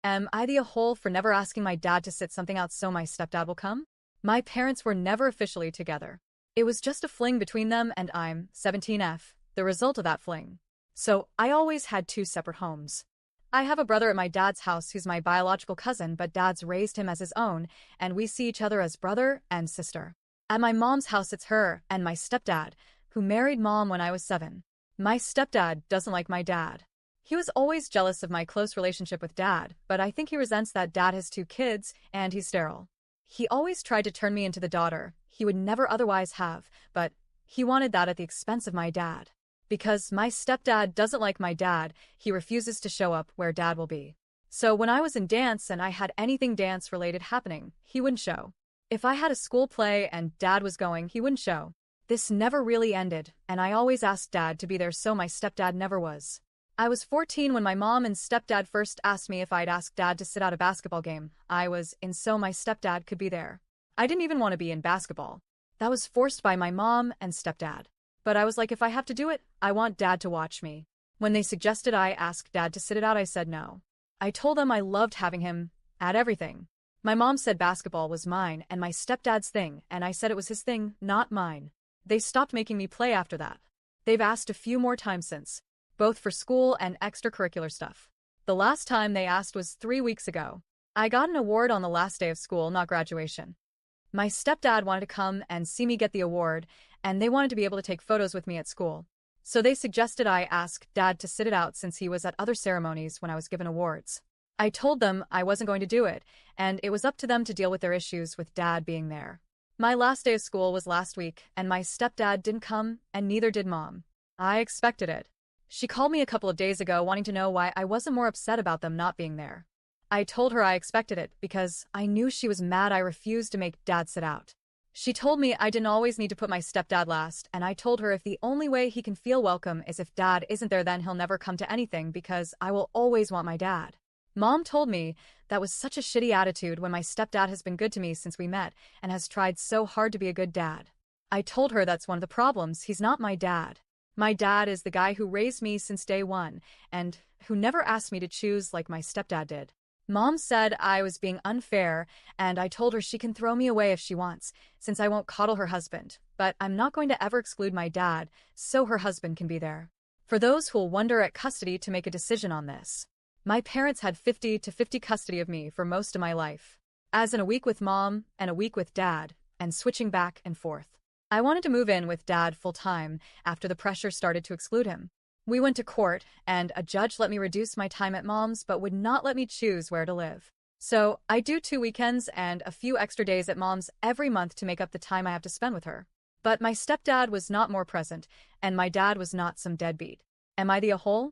Am I the a-hole for never asking my dad to sit something out so my stepdad will come? My parents were never officially together. It was just a fling between them, and I'm 17F, the result of that fling. So I always had two separate homes. I have a brother at my dad's house who's my biological cousin, but dad's raised him as his own, and we see each other as brother and sister. At my mom's house it's her and my stepdad, who married mom when I was 7. My stepdad doesn't like my dad. He was always jealous of my close relationship with dad, but I think he resents that dad has 2 kids and he's sterile. He always tried to turn me into the daughter he would never otherwise have, but he wanted that at the expense of my dad. Because my stepdad doesn't like my dad, he refuses to show up where dad will be. So when I was in dance and I had anything dance-related happening, he wouldn't show. If I had a school play and dad was going, he wouldn't show. This never really ended, and I always asked dad to be there, so my stepdad never was. I was 14 when my mom and stepdad first asked me if I'd ask dad to sit out a basketball game. I was in so my stepdad could be there. I didn't even want to be in basketball. That was forced by my mom and stepdad. But I was like, if I have to do it, I want dad to watch me. When they suggested I ask dad to sit it out, I said no. I told them I loved having him at everything. My mom said basketball was mine and my stepdad's thing, and I said it was his thing, not mine. They stopped making me play after that. They've asked a few more times since, both for school and extracurricular stuff. The last time they asked was 3 weeks ago. I got an award on the last day of school, not graduation. My stepdad wanted to come and see me get the award, and they wanted to be able to take photos with me at school. So they suggested I ask dad to sit it out since he was at other ceremonies when I was given awards. I told them I wasn't going to do it, and it was up to them to deal with their issues with dad being there. My last day of school was last week, and my stepdad didn't come, and neither did mom. I expected it. She called me a couple of days ago wanting to know why I wasn't more upset about them not being there. I told her I expected it because I knew she was mad I refused to make dad sit out. She told me I didn't always need to put my stepdad last, and I told her if the only way he can feel welcome is if dad isn't there, then he'll never come to anything because I will always want my dad. Mom told me that was such a shitty attitude when my stepdad has been good to me since we met and has tried so hard to be a good dad. I told her that's one of the problems, he's not my dad. My dad is the guy who raised me since day one and who never asked me to choose like my stepdad did. Mom said I was being unfair, and I told her she can throw me away if she wants, since I won't coddle her husband, but I'm not going to ever exclude my dad, so her husband can be there. For those who'll wonder at custody to make a decision on this, my parents had 50-50 custody of me for most of my life, as in a week with mom and a week with dad, and switching back and forth. I wanted to move in with dad full-time after the pressure started to exclude him. We went to court, and a judge let me reduce my time at mom's but would not let me choose where to live. So I do 2 weekends and a few extra days at mom's every month to make up the time I have to spend with her. But my stepdad was not more present, and my dad was not some deadbeat. Am I the a-hole?